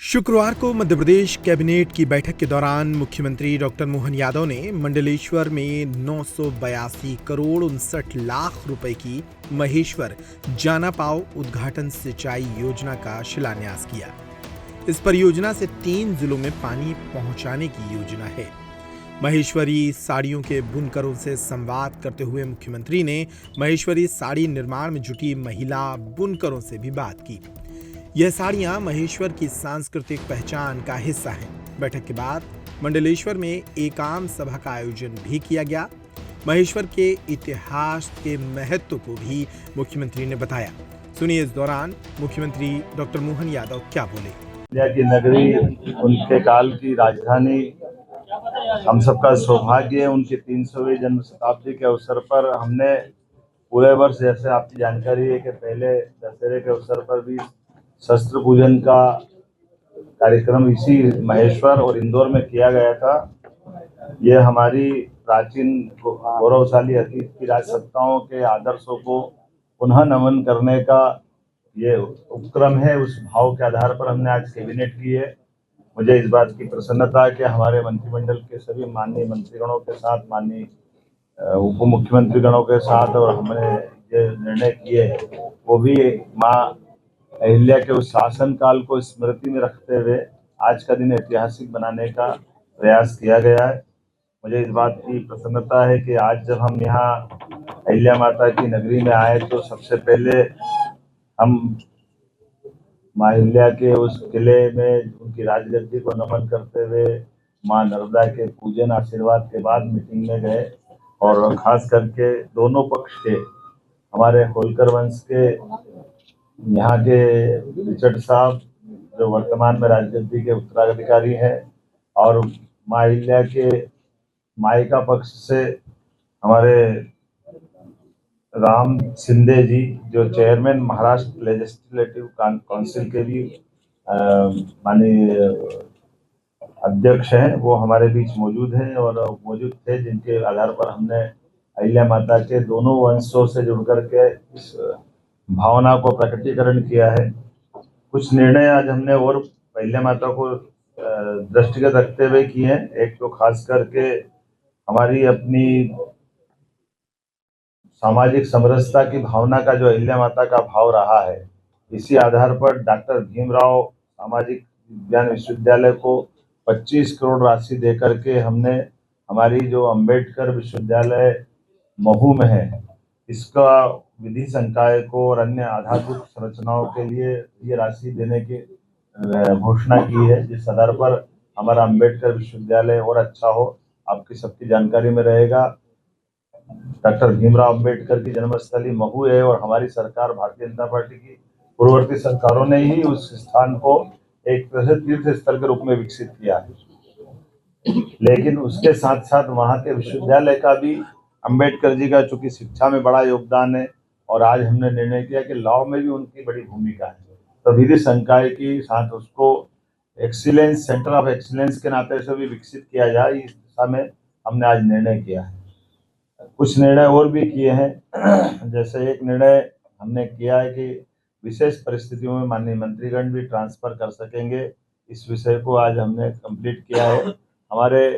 शुक्रवार को मध्य प्रदेश कैबिनेट की बैठक के दौरान मुख्यमंत्री डॉक्टर मोहन यादव ने मंडलेश्वर में 982 करोड़ 59 लाख रुपए की महेश्वर जाना पाव उद्घाटन सिंचाई योजना का शिलान्यास किया। इस परियोजना से 3 जिलों में पानी पहुंचाने की योजना है। महेश्वरी साड़ियों के बुनकरों से संवाद करते हुए मुख्यमंत्री ने महेश्वरी साड़ी निर्माण में जुटी महिला बुनकरों से भी बात की। यह साड़ियां महेश्वर की सांस्कृतिक पहचान का हिस्सा हैं। बैठक के बाद मंडलेश्वर में एक आम सभा का आयोजन भी किया गया। महेश्वर के इतिहास के महत्व को भी मुख्यमंत्री ने बताया। सुनिए इस दौरान मुख्यमंत्री डॉक्टर मोहन यादव क्या बोले। अहिल्या की नगरी, उनके काल की राजधानी, हम सबका सौभाग्य है। उनकी 300वीं जन्म शताब्दी के अवसर पर हमने पूरे वर्ष, जैसे आपकी जानकारी है कि पहले दशहरे के अवसर पर भी शस्त्र पूजन का कार्यक्रम इसी महेश्वर और इंदौर में किया गया था। ये हमारी प्राचीन गौरवशाली अतीत की राजसत्ताओं के आदर्शों को पुनः नमन करने का ये उपक्रम है। उस भाव के आधार पर हमने आज कैबिनेट की है। मुझे इस बात की प्रसन्नता है कि हमारे मंत्रिमंडल के सभी माननीय मंत्रीगणों के साथ, माननीय उप मुख्यमंत्री गणों के साथ, और हमने ये निर्णय किए वो भी माँ अहिल्या के उस शासन काल को स्मृति में रखते हुए आज का दिन ऐतिहासिक बनाने का प्रयास किया गया है। मुझे इस बात की प्रसन्नता है कि आज जब हम यहाँ अहिल्या माता की नगरी में आए तो सबसे पहले हम माँ अहिल्या के उस किले में उनकी राजगद्दी को नमन करते हुए माँ नर्मदा के पूजन आशीर्वाद के बाद मीटिंग में गए। और खास करके दोनों पक्ष के, हमारे होलकर वंश के यहाँ के रिचर्ड साहब जो वर्तमान में राजगद्दी के उत्तराधिकारी हैं, और माँ अहिल्या के मायका पक्ष से हमारे राम शिंदे जी जो चेयरमैन महाराष्ट्र लेजिस्लेटिव काउंसिल के भी माननीय अध्यक्ष हैं, वो हमारे बीच मौजूद हैं और मौजूद थे, जिनके आधार पर हमने अहिल्या माता के दोनों वंशों से जुड़ करके इस भावना को प्रकटीकरण किया है। कुछ निर्णय आज हमने और अहिल्या माता को दृष्टिगत रखते हुए किए हैं। एक तो खास करके हमारी अपनी सामाजिक समरसता की भावना का जो अहिल्या माता का भाव रहा है, इसी आधार पर डॉक्टर भीमराव सामाजिक विज्ञान विश्वविद्यालय को 25 करोड़ राशि देकर के हमने हमारी जो अंबेडकर विश्वविद्यालय महू में है, इसका विधि संकाय को और अन्य आधारभूत संरचनाओं के लिए ये राशि देने की घोषणा की है, जिस आधार पर हमारा अंबेडकर विश्वविद्यालय और अच्छा हो। आपकी सबकी जानकारी में रहेगा, डॉक्टर भीमराव अंबेडकर की जन्मस्थली महू है और हमारी सरकार, भारतीय जनता पार्टी की पूर्ववर्ती सरकारों ने ही उस स्थान को एक तरह से तीर्थ स्थल के रूप में विकसित किया है। लेकिन उसके साथ साथ वहाँ के विश्वविद्यालय का भी, अंबेडकर जी का चूंकि शिक्षा में बड़ा योगदान है और आज हमने निर्णय किया कि लॉ में भी उनकी बड़ी भूमिका है, तो विधि संकाय के साथ उसको एक्सीलेंस, सेंटर ऑफ एक्सीलेंस के नाते से भी विकसित किया जाए, इस दिशा में हमने आज निर्णय किया है। कुछ निर्णय और भी किए हैं। जैसे एक निर्णय हमने किया है कि विशेष परिस्थितियों में माननीय मंत्रीगण भी ट्रांसफर कर सकेंगे। इस विषय को आज हमने कंप्लीट किया है। हमारे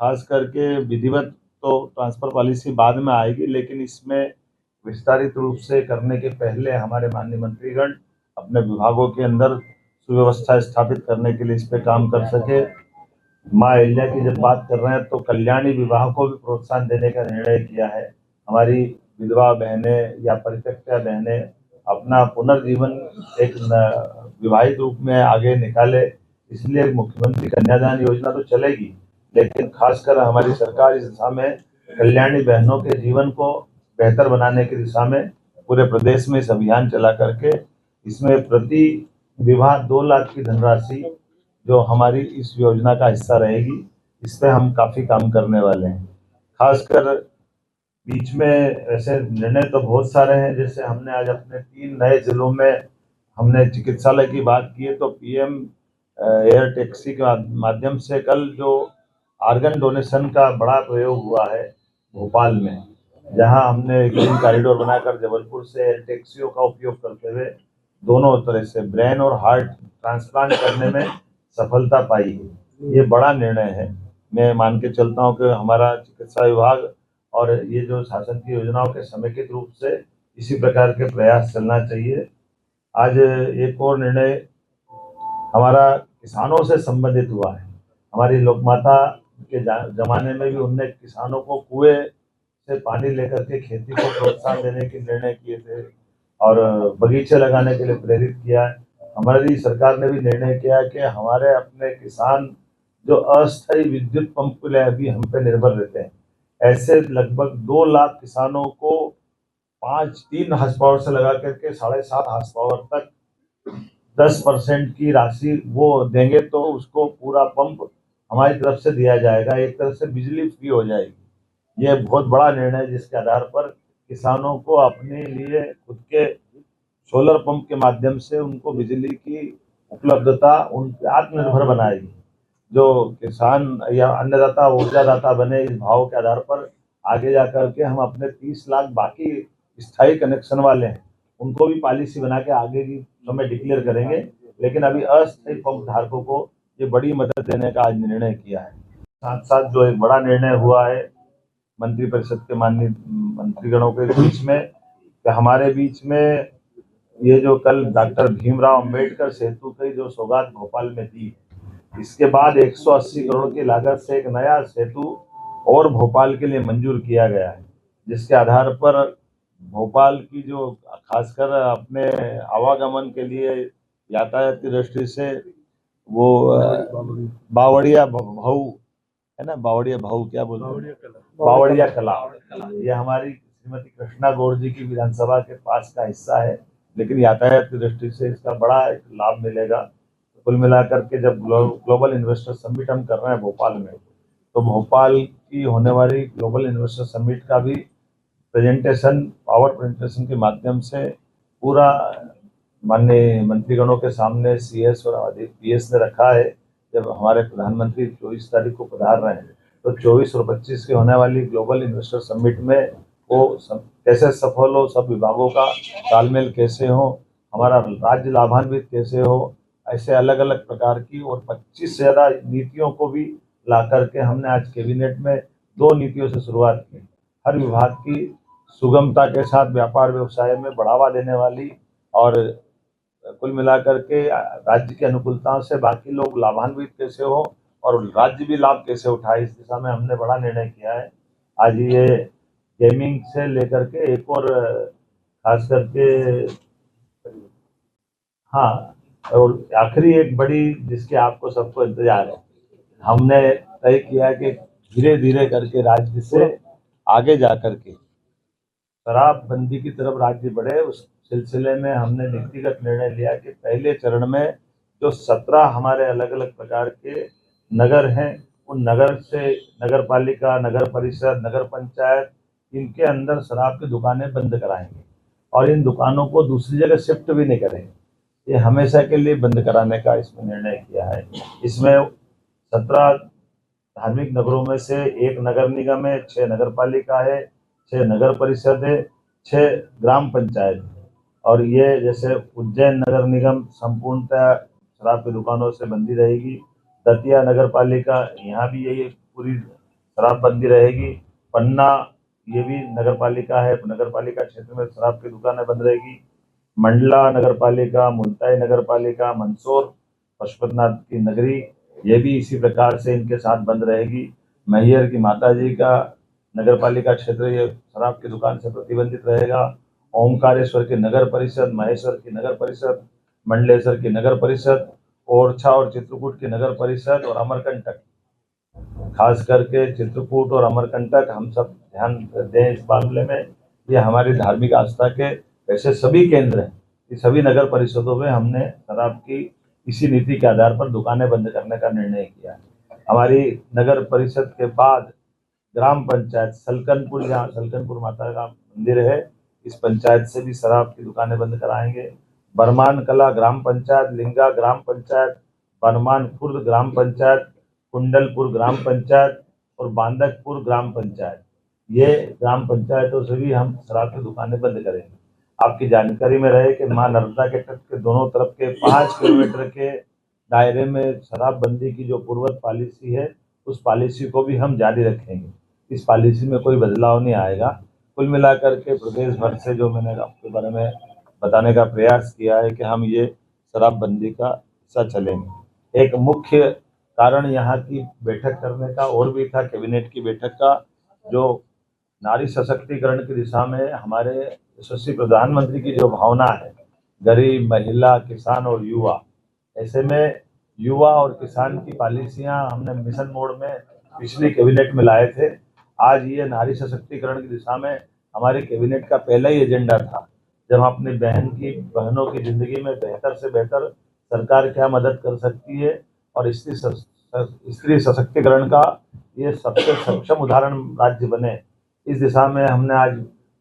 खास करके विधिवत तो ट्रांसफर पॉलिसी बाद में आएगी, लेकिन इसमें विस्तारित रूप से करने के पहले हमारे माननीय मंत्रीगण अपने विभागों के अंदर सुव्यवस्था स्थापित करने के लिए इस पे काम कर सके। माँ अहिल्या की जब बात कर रहे हैं तो कल्याणी विवाह को भी प्रोत्साहन देने का निर्णय किया है। हमारी विधवा बहनें या परित्यक्ता बहनें अपना पुनर्जीवन एक विवाहित रूप में आगे निकाले, इसलिए मुख्यमंत्री कन्यादान योजना तो चलेगी, लेकिन खासकर हमारी सरकार इस दिशा में कल्याणी बहनों के जीवन को बेहतर बनाने की दिशा में पूरे प्रदेश में इस अभियान चला करके इसमें प्रति विवाह 2 लाख की धनराशि जो हमारी इस योजना का हिस्सा रहेगी, इस पे हम काफ़ी काम करने वाले हैं। खासकर बीच में ऐसे निर्णय तो बहुत सारे हैं, जैसे हमने आज अपने 3 नए जिलों में हमने चिकित्सालय की बात की है, तो पीएम एयर टैक्सी के माध्यम से कल जो आर्गन डोनेशन का बड़ा प्रयोग हुआ है भोपाल में, जहां हमने ग्रीन कॉरिडोर बनाकर जबलपुर से एयर टैक्सियों का उपयोग करते हुए दोनों तरह से ब्रेन और हार्ट ट्रांसप्लांट करने में सफलता पाई है। ये बड़ा निर्णय है। मैं मान के चलता हूँ कि हमारा चिकित्सा विभाग और ये जो शासन की योजनाओं के समेकित रूप से इसी प्रकार के प्रयास चलना चाहिए। आज एक और निर्णय हमारा किसानों से संबंधित हुआ है। हमारी लोकमाता के जमाने में भी उनने किसानों को कुएं से पानी लेकर के खेती को प्रोत्साहन देने के निर्णय किए थे और बगीचे लगाने के लिए प्रेरित किया है। हमारी सरकार ने भी निर्णय किया है कि हमारे अपने किसान जो अस्थायी विद्युत पंप के लिए अभी हम पे निर्भर रहते हैं, ऐसे लगभग 2 लाख किसानों को 3 हार्स पावर से लगा करके 7.5 हार्स पावर तक 10% की राशि वो देंगे तो उसको पूरा पंप हमारी तरफ से दिया जाएगा। एक तरफ से बिजली फ्री हो जाएगी। ये बहुत बड़ा निर्णय है जिसके आधार पर किसानों को अपने लिए खुद के सोलर पंप के माध्यम से उनको बिजली की उपलब्धता उनके आत्मनिर्भर बनाएगी। जो किसान या अन्नदाता ऊर्जादाता बने इस भाव के आधार पर आगे जाकर के हम अपने 30 लाख बाकी स्थायी कनेक्शन वाले हैं उनको भी पॉलिसी बना के आगे की समय डिक्लेयर करेंगे। लेकिन अभी अस्थायी पंप धारकों को ये बड़ी मदद देने का आज निर्णय किया है। साथ साथ जो एक बड़ा निर्णय हुआ है मंत्रिपरिषद के माननीय मंत्रीगणों के बीच में कि हमारे बीच में ये जो कल डॉक्टर भीमराव अंबेडकर सेतु की जो सौगात भोपाल में दी, इसके बाद 180 करोड़ की लागत से एक नया सेतु और भोपाल के लिए मंजूर किया गया है, जिसके आधार पर भोपाल की जो खासकर अपने आवागमन के लिए यातायात की दृष्टि से वो बावड़िया भाऊ है ना, बावड़िया भाऊ क्या बोलते हैं, बावड़िया कला, ये हमारी श्रीमती कृष्णा गौर जी की विधानसभा के पास का हिस्सा है, लेकिन यातायात की दृष्टि से इसका बड़ा एक लाभ मिलेगा। कुल मिलाकर के जब ग्लोबल इन्वेस्टर समिट हम कर रहे हैं भोपाल में, तो भोपाल की होने वाली ग्लोबल इन्वेस्टर समिट का भी प्रेजेंटेशन पावर प्रेजेंटेशन के माध्यम से पूरा माननीय मंत्रीगणों के सामने सीएस और पीएस ने रखा है। जब हमारे प्रधानमंत्री 24 तारीख को पधार रहे हैं तो 24 और 25 की होने वाली ग्लोबल इन्वेस्टर समिट में वो कैसे सफल हो, सब विभागों का तालमेल कैसे हो, हमारा राज्य लाभान्वित कैसे हो, ऐसे अलग अलग प्रकार की और 25 से ज़्यादा नीतियों को भी ला करके हमने आज कैबिनेट में 2 नीतियों से शुरुआत की। हर विभाग की सुगमता के साथ व्यापार व्यवसाय में बढ़ावा देने वाली और कुल मिलाकर के राज्य की अनुकूलताओं से बाकी लोग लाभान्वित कैसे हो और राज्य भी लाभ कैसे उठाए, इस दिशा में हमने बड़ा निर्णय किया है। आज ये गेमिंग से लेकर के एक और खास करके और आखिरी एक बड़ी जिसके आपको सबको इंतजार है, हमने तय किया कि धीरे धीरे करके राज्य से आगे जा करके शराबबंदी की तरफ राज्य बढ़े। उस सिलसिले में हमने नीतिगत निर्णय लिया कि पहले चरण में जो 17 हमारे अलग अलग प्रकार के नगर हैं, उन नगर से नगर पालिका, नगर परिषद, नगर पंचायत, इनके अंदर शराब की दुकानें बंद कराएंगे और इन दुकानों को दूसरी जगह शिफ्ट भी नहीं करेंगे। ये हमेशा के लिए बंद कराने का इसमें निर्णय किया है। इसमें 17 धार्मिक नगरों में से 1 नगर निगम है, 6 नगर पालिका है, 6 नगर परिषद है, 6 ग्राम पंचायत है। और ये जैसे उज्जैन नगर निगम संपूर्णतः शराब की दुकानों से बंदी रहेगी। दतिया नगर पालिका, यहाँ भी यही पूरी शराब बंदी रहेगी। पन्ना ये भी नगर पालिका है, नगर पालिका क्षेत्र में शराब की दुकानें बंद रहेगी। मंडला नगर पालिका, मुल्ताई नगर पालिका, मंदसौर पशुपतिनाथ की नगरी, ये भी इसी प्रकार से इनके साथ बंद रहेगी। मैहर की माताजी का नगर पालिका क्षेत्र ये शराब की दुकान से प्रतिबंधित रहेगा। ओमकारेश्वर की नगर परिषद, महेश्वर की नगर परिषद, मंडलेश्वर की नगर परिषद, ओरछा और चित्रकूट की नगर परिषद और अमरकंटक, खास करके चित्रकूट और अमरकंटक हम सब ध्यान दें इस मामले में। ये हमारी धार्मिक आस्था के ऐसे सभी केंद्र हैं, ये सभी नगर परिषदों में हमने शराब की इसी नीति के आधार पर दुकानें बंद करने का निर्णय किया है। हमारी नगर परिषद के बाद ग्राम पंचायत सलकनपुर, जहाँ सलकनपुर माता का मंदिर है, इस पंचायत से भी शराब की दुकानें बंद कराएंगे। बरमान कला ग्राम पंचायत, लिंगा ग्राम पंचायत, बरमान खुर्द ग्राम पंचायत, कुंडलपुर ग्राम पंचायत और बांदकपुर ग्राम पंचायत, ये ग्राम पंचायतों से भी हम शराब की दुकानें बंद करेंगे। आपकी जानकारी में रहे कि मां नर्मदा के तट के दोनों तरफ के 5 किलोमीटर के दायरे में शराबबंदी की जो पूर्वत पॉलिसी है, उस पॉलिसी को भी हम जारी रखेंगे। इस पॉलिसी में कोई बदलाव नहीं आएगा। कुल मिलाकर के प्रदेश भर से जो मैंने आपके बारे में बताने का प्रयास किया है कि हम ये शराबबंदी का हिस्सा चलेंगे। एक मुख्य कारण यहाँ की बैठक करने का और भी था, कैबिनेट की बैठक का, जो नारी सशक्तिकरण की दिशा में हमारे यशस्वी प्रधानमंत्री की जो भावना है, गरीब, महिला, किसान और युवा, ऐसे में युवा और किसान की पॉलिसियां हमने मिशन मोड में पिछली कैबिनेट में लाए थे। आज ये नारी सशक्तिकरण की दिशा में हमारे कैबिनेट का पहला ही एजेंडा था, जब हम अपनी बहनों की जिंदगी में बेहतर से बेहतर सरकार क्या मदद कर सकती है और स्त्री सशक्तिकरण का ये सबसे सक्षम उदाहरण राज्य बने, इस दिशा में हमने आज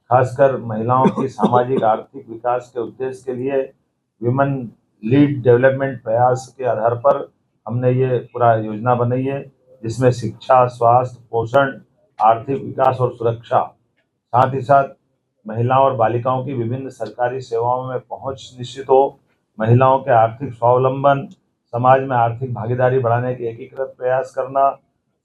खासकर महिलाओं की सामाजिक आर्थिक विकास के उद्देश्य के लिए विमेन लीड डेवलपमेंट प्रयास के आधार पर हमने ये पूरा योजना बनाई है, जिसमें शिक्षा, स्वास्थ्य, पोषण, आर्थिक विकास और सुरक्षा, साथ ही साथ महिलाओं और बालिकाओं की विभिन्न सरकारी सेवाओं में पहुंच निश्चित हो, महिलाओं के आर्थिक स्वावलंबन, समाज में आर्थिक भागीदारी बढ़ाने के एकीकृत प्रयास करना,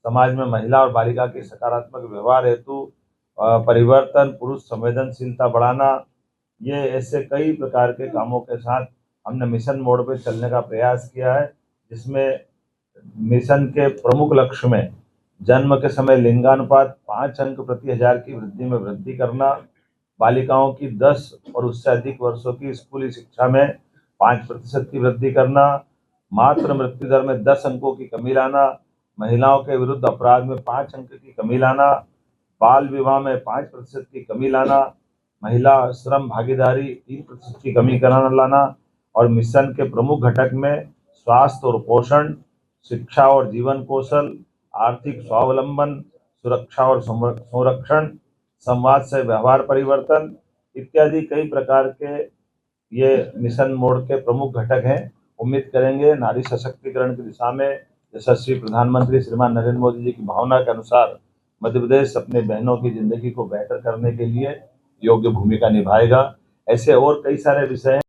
समाज में महिला और बालिका के सकारात्मक व्यवहार हेतु परिवर्तन, पुरुष संवेदनशीलता बढ़ाना, ये ऐसे कई प्रकार के कामों के साथ हमने मिशन मोड पे चलने का प्रयास किया है, जिसमें मिशन के प्रमुख लक्ष्य में जन्म के समय लिंगानुपात 5 अंक प्रति हजार की वृद्धि में वृद्धि करना, बालिकाओं की 10 और उससे अधिक वर्षों की स्कूली शिक्षा में 5% की वृद्धि करना, मातृ मृत्यु दर में 10 अंकों की कमी लाना, महिलाओं के विरुद्ध अपराध में 5 अंक की कमी लाना, बाल विवाह में 5% की कमी लाना, महिला श्रम भागीदारी 3% की कमी कराना लाना, और मिशन के प्रमुख घटक में स्वास्थ्य और पोषण, शिक्षा और जीवन कौशल, आर्थिक स्वावलंबन, सुरक्षा और संरक्षण, संवाद से व्यवहार परिवर्तन इत्यादि कई प्रकार के ये मिशन मोड के प्रमुख घटक हैं। उम्मीद करेंगे नारी सशक्तिकरण की दिशा में यशस्वी प्रधानमंत्री श्रीमान नरेंद्र मोदी जी की भावना के अनुसार मध्य प्रदेश अपने बहनों की जिंदगी को बेहतर करने के लिए योग्य भूमिका निभाएगा। ऐसे और कई सारे विषय हैं